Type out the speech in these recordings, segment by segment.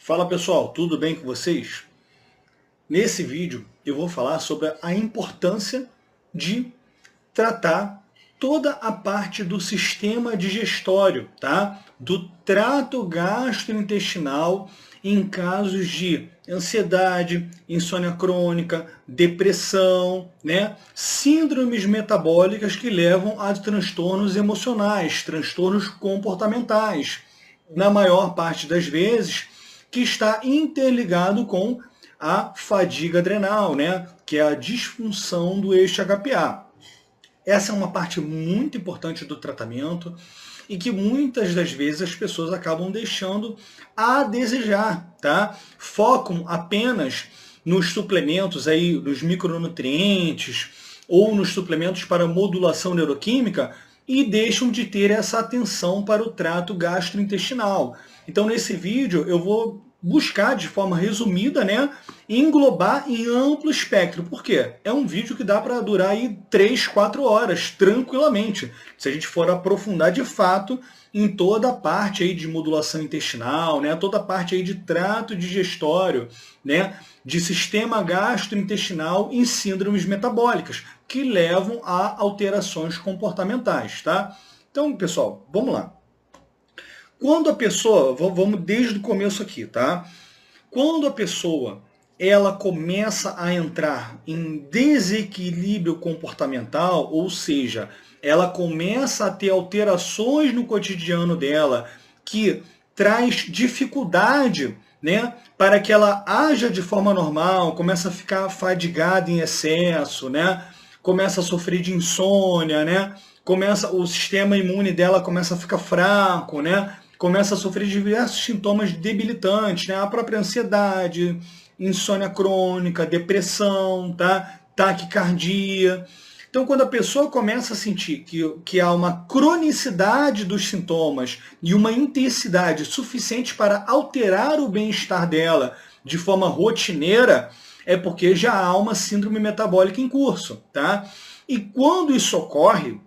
Fala pessoal, tudo bem com vocês? Nesse vídeo eu vou falar sobre a importância de tratar toda a parte do sistema digestório, tá? Do trato gastrointestinal em casos de ansiedade, insônia crônica, depressão, né? Síndromes metabólicas que levam a transtornos emocionais, transtornos comportamentais. Na maior parte das vezes, que está interligado com a fadiga adrenal, né? Que é a disfunção do eixo HPA. Essa é uma parte muito importante do tratamento e que muitas das vezes as pessoas acabam deixando a desejar, tá? Focam apenas nos suplementos aí, nos micronutrientes ou nos suplementos para modulação neuroquímica e deixam de ter essa atenção para o trato gastrointestinal. Então nesse vídeo eu vou buscar de forma resumida, né, englobar em amplo espectro. Por quê? É um vídeo que dá para durar aí 3, 4 horas, tranquilamente, se a gente for aprofundar de fato em toda a parte aí de modulação intestinal, né, toda a parte aí de trato digestório, né, de sistema gastrointestinal em síndromes metabólicas, que levam a alterações comportamentais, tá? Então, pessoal, vamos lá. Quando a pessoa, vamos desde o começo aqui, tá? Quando a pessoa ela começa a entrar em desequilíbrio comportamental, ou seja, ela começa a ter alterações no cotidiano dela que traz dificuldade, né, para que ela haja de forma normal, começa a ficar fadigada em excesso, né? Começa a sofrer de insônia, né? O sistema imune dela começa a ficar fraco, né? Começa a sofrer de diversos sintomas debilitantes, né? A própria ansiedade, insônia crônica, depressão, tá? Taquicardia. Então, quando a pessoa começa a sentir que há uma cronicidade dos sintomas e uma intensidade suficiente para alterar o bem-estar dela de forma rotineira, é porque já há uma síndrome metabólica em curso, tá? E quando isso ocorre,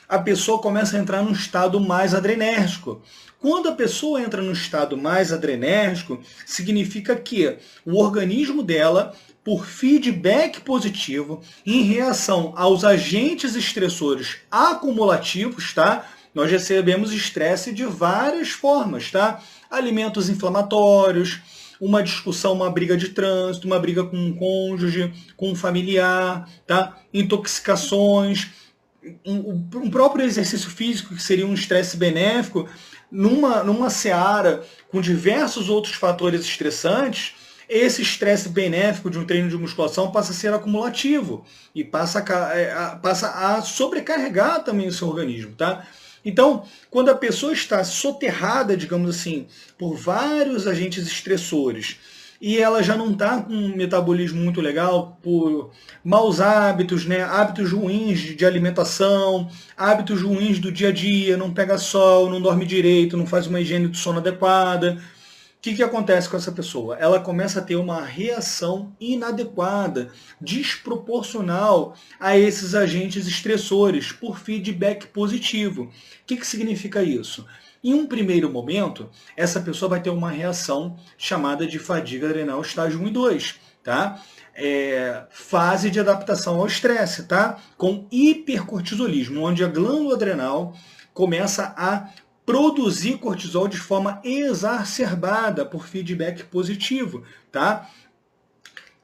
a pessoa começa a entrar num estado mais adrenérgico. Quando a pessoa entra no estado mais adrenérgico, significa que o organismo dela, por feedback positivo, em reação aos agentes estressores acumulativos, tá? Nós recebemos estresse de várias formas, tá? Alimentos inflamatórios, uma discussão, uma briga de trânsito, uma briga com um cônjuge, com um familiar, tá? Intoxicações, um próprio exercício físico, que seria um estresse benéfico, numa seara com diversos outros fatores estressantes, esse estresse benéfico de um treino de musculação passa a ser acumulativo e passa a sobrecarregar também o seu organismo, tá? Então, quando a pessoa está soterrada, digamos assim, por vários agentes estressores, e ela já não está com um metabolismo muito legal por maus hábitos, né? Hábitos ruins de alimentação, hábitos ruins do dia a dia, não pega sol, não dorme direito, não faz uma higiene do sono adequada. O que acontece com essa pessoa? Ela começa a ter uma reação inadequada, desproporcional a esses agentes estressores, por feedback positivo. O que significa isso? Em um primeiro momento, essa pessoa vai ter uma reação chamada de fadiga adrenal estágio 1 e 2, tá? Fase de adaptação ao estresse, tá? Com hipercortisolismo, onde a glândula adrenal começa a produzir cortisol de forma exacerbada por feedback positivo, tá?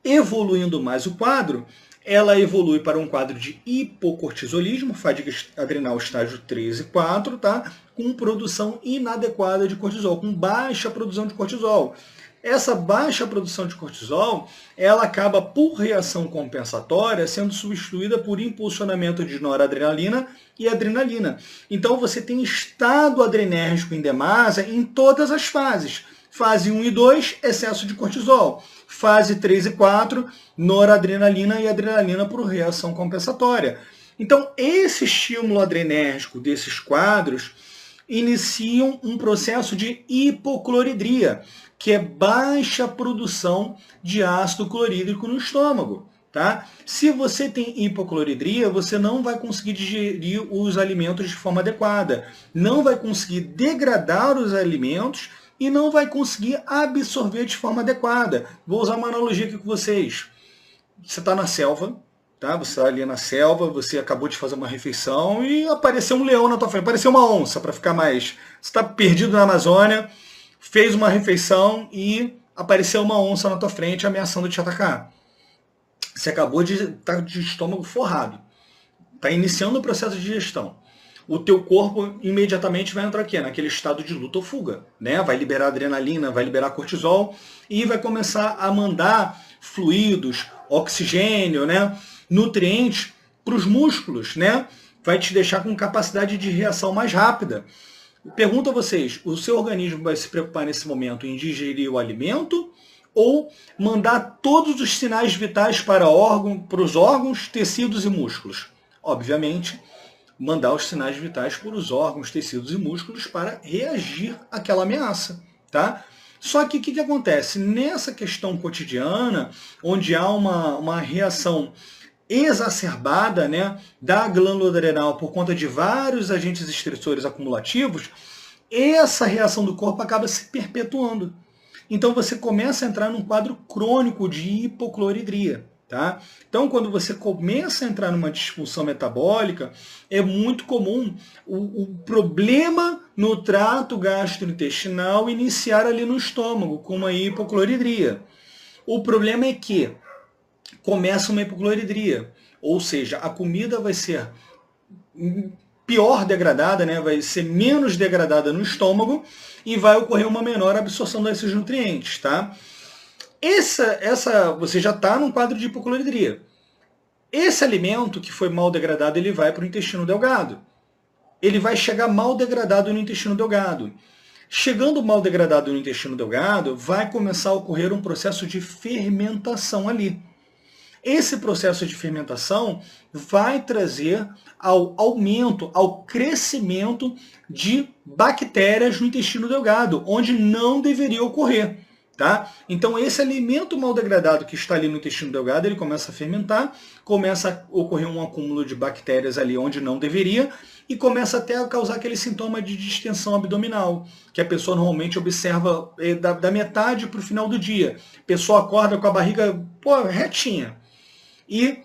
Evoluindo mais o quadro, ela evolui para um quadro de hipocortisolismo, fadiga adrenal estágio 3 e 4, tá? Com produção inadequada de cortisol, com baixa produção de cortisol. Essa baixa produção de cortisol, ela acaba, por reação compensatória, sendo substituída por impulsionamento de noradrenalina e adrenalina. Então você tem estado adrenérgico em demasia em todas as fases. Fase 1 e 2, excesso de cortisol. Fase 3 e 4, noradrenalina e adrenalina por reação compensatória. Então, esse estímulo adrenérgico desses quadros iniciam um processo de hipocloridria, que é baixa produção de ácido clorídrico no estômago. Tá? Se você tem hipocloridria, você não vai conseguir digerir os alimentos de forma adequada, não vai conseguir degradar os alimentos e não vai conseguir absorver de forma adequada. Vou usar uma analogia aqui com vocês. Você está na selva, tá? Você está ali na selva, você acabou de fazer uma refeição e apareceu um leão na tua frente, apareceu uma onça, para ficar mais... Você está perdido na Amazônia, fez uma refeição e apareceu uma onça na tua frente ameaçando te atacar. Você acabou de estar de estômago forrado. Está iniciando o processo de digestão. O teu corpo imediatamente vai entrar aqui, naquele estado de luta ou fuga, né? Vai liberar adrenalina, vai liberar cortisol e vai começar a mandar fluidos, oxigênio, né? Nutrientes para os músculos, né? Vai te deixar com capacidade de reação mais rápida. Pergunto a vocês, o seu organismo vai se preocupar nesse momento em digerir o alimento ou mandar todos os sinais vitais para os órgãos, tecidos e músculos? Obviamente, mandar os sinais vitais para os órgãos, tecidos e músculos para reagir àquela ameaça, tá? Só que o que acontece? Nessa questão cotidiana, onde há uma reação exacerbada, né, da glândula adrenal por conta de vários agentes estressores acumulativos, essa reação do corpo acaba se perpetuando. Então você começa a entrar num quadro crônico de hipocloridria. Tá? Então, quando você começa a entrar numa disfunção metabólica, é muito comum o problema no trato gastrointestinal iniciar ali no estômago, com uma hipocloridria. O problema é que começa uma hipocloridria, ou seja, a comida vai ser pior degradada, né? Vai ser menos degradada no estômago e vai ocorrer uma menor absorção desses nutrientes. Tá? Você já está num quadro de hipocloridria. Esse alimento que foi mal degradado, ele vai para o intestino delgado. Ele vai chegar mal degradado no intestino delgado. Chegando mal degradado no intestino delgado, vai começar a ocorrer um processo de fermentação ali. Esse processo de fermentação vai trazer ao aumento, ao crescimento de bactérias no intestino delgado, onde não deveria ocorrer. Tá? Então esse alimento mal degradado que está ali no intestino delgado, ele começa a fermentar, começa a ocorrer um acúmulo de bactérias ali onde não deveria e começa até a causar aquele sintoma de distensão abdominal, que a pessoa normalmente observa da metade para o final do dia. A pessoa acorda com a barriga retinha e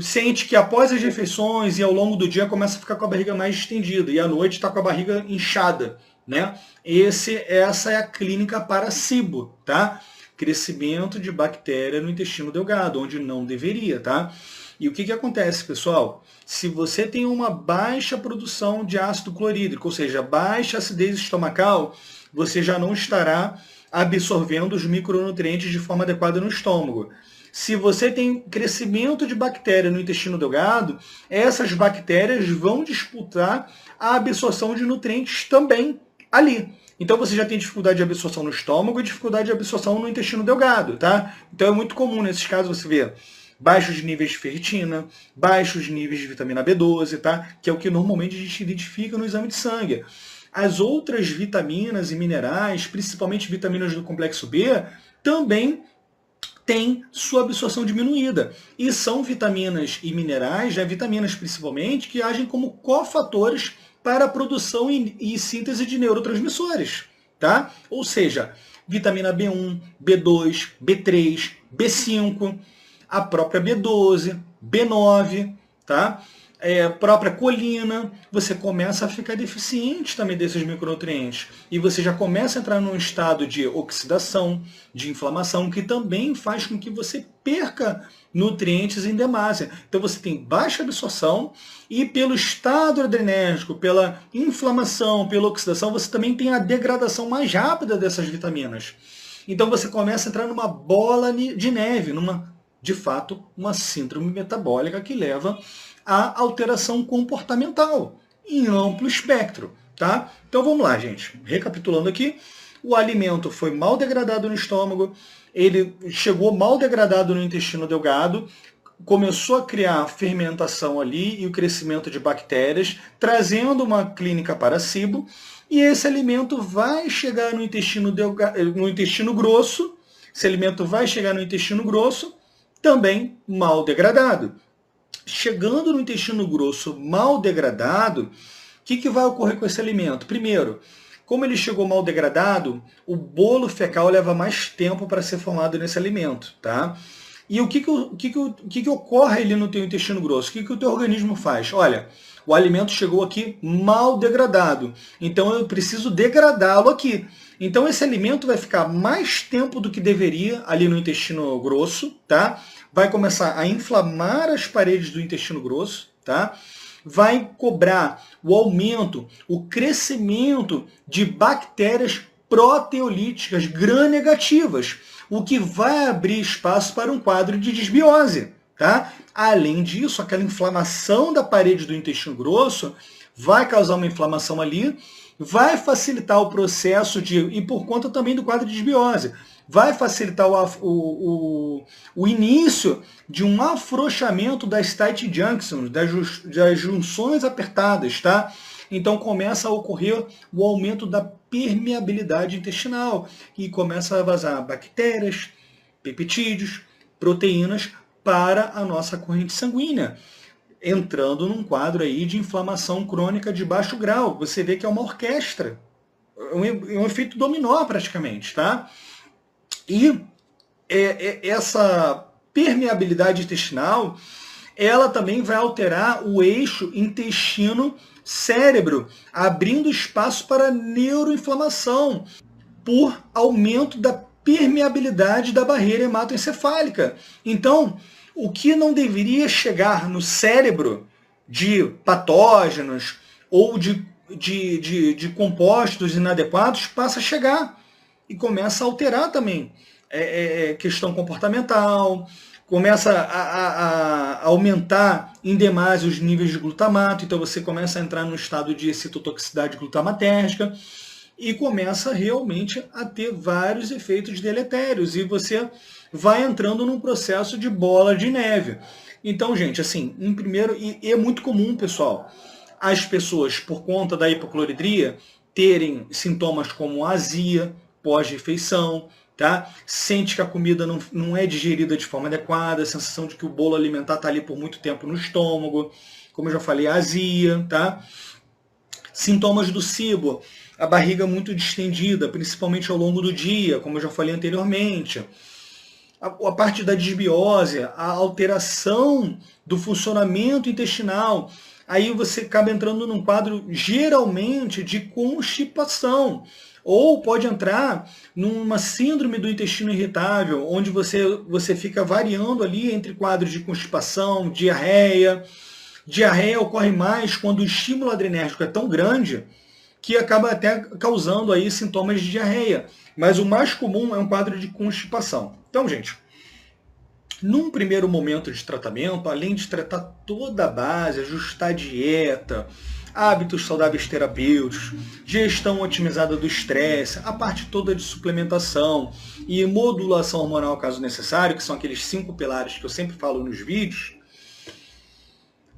sente que após as refeições e ao longo do dia começa a ficar com a barriga mais estendida e à noite está com a barriga inchada. Né? Essa é a clínica para SIBO, tá? Crescimento de bactéria no intestino delgado, onde não deveria, tá? E o que acontece, pessoal? Se você tem uma baixa produção de ácido clorídrico, ou seja, baixa acidez estomacal, você já não estará absorvendo os micronutrientes de forma adequada no estômago. Se você tem crescimento de bactéria no intestino delgado, essas bactérias vão disputar a absorção de nutrientes também ali. Então você já tem dificuldade de absorção no estômago e dificuldade de absorção no intestino delgado, tá? Então é muito comum nesses casos você ver baixos níveis de ferritina, baixos níveis de vitamina B12, tá? Que é o que normalmente a gente identifica no exame de sangue. As outras vitaminas e minerais, principalmente vitaminas do complexo B, também tem sua absorção diminuída. E são vitaminas e minerais, né, vitaminas principalmente, que agem como cofatores para a produção e síntese de neurotransmissores. Tá? Ou seja, vitamina B1, B2, B3, B5, a própria B12, B9, tá? Própria colina, você começa a ficar deficiente também desses micronutrientes. E você já começa a entrar num estado de oxidação, de inflamação, que também faz com que você perca nutrientes em demasia. Então você tem baixa absorção e pelo estado adrenérgico, pela inflamação, pela oxidação, você também tem a degradação mais rápida dessas vitaminas. Então você começa a entrar numa bola de neve, de fato, uma síndrome metabólica que leva à alteração comportamental em amplo espectro. Tá? Então vamos lá, gente. Recapitulando aqui, o alimento foi mal degradado no estômago, ele chegou mal degradado no intestino delgado, começou a criar fermentação ali e o crescimento de bactérias, trazendo uma clínica para SIBO, e esse alimento vai chegar no intestino grosso, esse alimento vai chegar no intestino grosso, também mal degradado. Chegando no intestino grosso mal degradado, o que vai ocorrer com esse alimento? Primeiro, Como ele chegou mal degradado, o bolo fecal leva mais tempo para ser formado nesse alimento, tá? E o que ocorre ali no teu intestino grosso? O que o teu organismo faz? Olha, o alimento chegou aqui mal degradado, então eu preciso degradá-lo aqui. Então esse alimento vai ficar mais tempo do que deveria ali no intestino grosso, tá? Vai começar a inflamar as paredes do intestino grosso, tá? Vai cobrar o aumento, o crescimento de bactérias proteolíticas gram-negativas, o que vai abrir espaço para um quadro de desbiose, tá? Além disso, aquela inflamação da parede do intestino grosso vai causar uma inflamação ali, vai facilitar o processo e por conta também do quadro de desbiose, vai facilitar o início de um afrouxamento das tight junctions, das junções apertadas, tá? Então começa a ocorrer o aumento da permeabilidade intestinal e começa a vazar bactérias, peptídeos, proteínas para a nossa corrente sanguínea, entrando num quadro aí de inflamação crônica de baixo grau. Você vê que é uma orquestra, é um efeito dominó praticamente, tá? E essa permeabilidade intestinal, ela também vai alterar o eixo intestino-cérebro, abrindo espaço para neuroinflamação, por aumento da permeabilidade da barreira hematoencefálica. Então, o que não deveria chegar no cérebro de patógenos ou de compostos inadequados passa a chegar e começa a alterar também questão comportamental, começa a aumentar em demasia os níveis de glutamato, então você começa a entrar no estado de excitotoxicidade glutamatérgica e começa realmente a ter vários efeitos deletérios e você vai entrando num processo de bola de neve. Então, gente, assim, em primeiro, e é muito comum, pessoal, as pessoas, por conta da hipocloridria, terem sintomas como azia, pós-refeição, tá? Sente que a comida não é digerida de forma adequada, a sensação de que o bolo alimentar está ali por muito tempo no estômago, como eu já falei, azia, tá? Sintomas do SIBO, a barriga muito distendida, principalmente ao longo do dia, como eu já falei anteriormente. A parte da desbiose, a alteração do funcionamento intestinal, aí você acaba entrando num quadro geralmente de constipação. Ou pode entrar numa síndrome do intestino irritável, onde você fica variando ali entre quadros de constipação, diarreia. Diarreia ocorre mais quando o estímulo adrenérgico é tão grande que acaba até causando aí sintomas de diarreia. Mas o mais comum é um quadro de constipação. Então, gente, num primeiro momento de tratamento, além de tratar toda a base, ajustar a dieta, hábitos saudáveis terapêuticos, gestão otimizada do estresse, a parte toda de suplementação e modulação hormonal caso necessário, que são aqueles 5 pilares que eu sempre falo nos vídeos,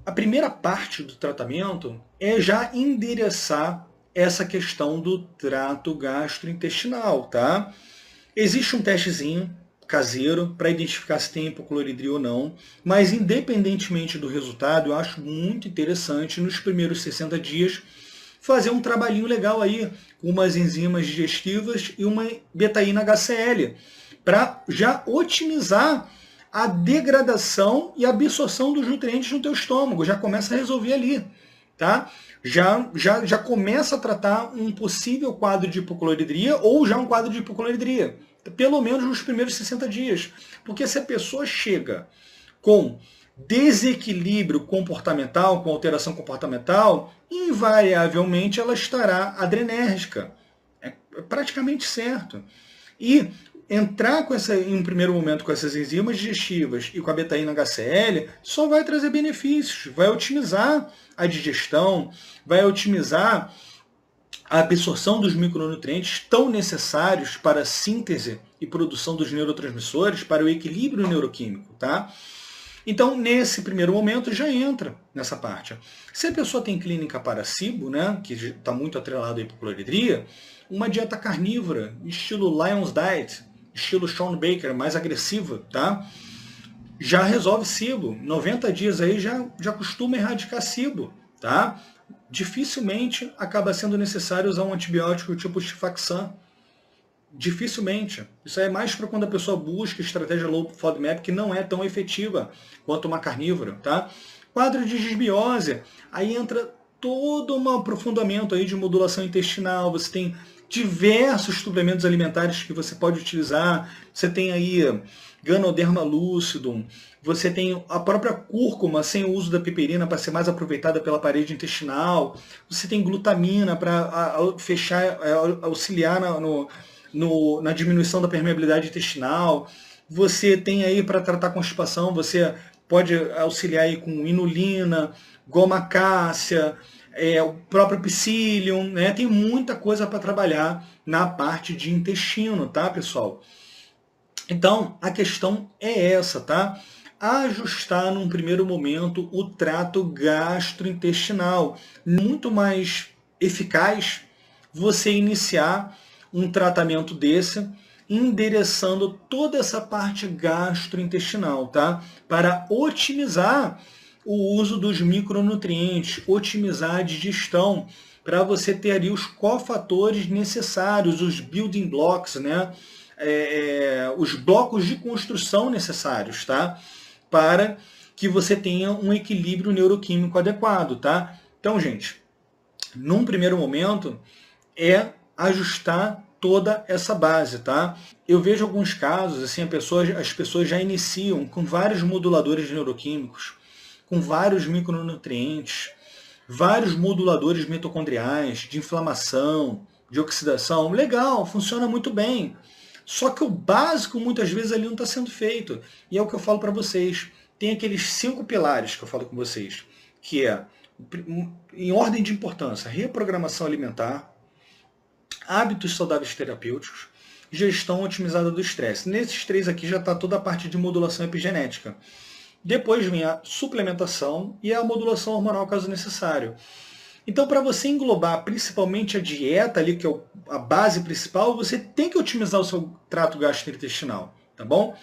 a primeira parte do tratamento é já endereçar essa questão do trato gastrointestinal, tá? Existe um testezinho caseiro para identificar se tem hipocloridria ou não, mas independentemente do resultado, eu acho muito interessante nos primeiros 60 dias fazer um trabalhinho legal aí com umas enzimas digestivas e uma betaína HCl para já otimizar a degradação e absorção dos nutrientes no teu estômago, já começa a resolver ali, tá? Já começa a tratar um possível quadro de hipocloridria ou já um quadro de hipocloridria, pelo menos nos primeiros 60 dias. Porque se a pessoa chega com desequilíbrio comportamental, com alteração comportamental, invariavelmente ela estará adrenérgica. É praticamente certo. E entrar em um primeiro momento com essas enzimas digestivas e com a betaína HCl só vai trazer benefícios, vai otimizar a digestão, vai otimizar a absorção dos micronutrientes tão necessários para a síntese e produção dos neurotransmissores, para o equilíbrio neuroquímico, tá? Então, nesse primeiro momento, já entra nessa parte. Se a pessoa tem clínica para SIBO, né, que está muito atrelado à hipocloridria, uma dieta carnívora, estilo Lion's Diet, estilo Shawn Baker, mais agressiva, tá? Já resolve SIBO. 90 dias aí já costuma erradicar SIBO, tá? dificilmente acaba sendo necessário usar um antibiótico tipo Xifaxan. Dificilmente. Isso é mais para quando a pessoa busca estratégia low FODMAP, que não é tão efetiva quanto uma carnívora, tá? Quadro de disbiose, aí entra todo um aprofundamento aí de modulação intestinal, você tem diversos suplementos alimentares que você pode utilizar, você tem aí Ganoderma lucidum, você tem a própria cúrcuma sem o uso da piperina para ser mais aproveitada pela parede intestinal, você tem glutamina para fechar, auxiliar na diminuição da permeabilidade intestinal, você tem aí para tratar constipação, você pode auxiliar aí com inulina, goma cássia, o próprio psyllium, né? Tem muita coisa para trabalhar na parte de intestino, tá, pessoal? Então, a questão é essa, tá? Ajustar num primeiro momento o trato gastrointestinal. Muito mais eficaz você iniciar um tratamento desse, endereçando toda essa parte gastrointestinal, tá? Para otimizar o uso dos micronutrientes, otimizar a digestão, para você ter ali os cofatores necessários, os building blocks, né? Os blocos de construção necessários, tá? Para que você tenha um equilíbrio neuroquímico adequado, tá? Então, gente, num primeiro momento, é ajustar toda essa base, tá? Eu vejo alguns casos, assim, as pessoas já iniciam com vários moduladores neuroquímicos, com vários micronutrientes, vários moduladores mitocondriais, de inflamação, de oxidação. Legal, funciona muito bem. Só que o básico, muitas vezes, ali não está sendo feito. E é o que eu falo para vocês. Tem aqueles 5 pilares que eu falo com vocês, que é, em ordem de importância, reprogramação alimentar, hábitos saudáveis terapêuticos, gestão otimizada do estresse. Nesses 3 aqui já está toda a parte de modulação epigenética. Depois vem a suplementação e a modulação hormonal, caso necessário. Então, para você englobar principalmente a dieta ali, que é a base principal, você tem que otimizar o seu trato gastrointestinal, tá bom?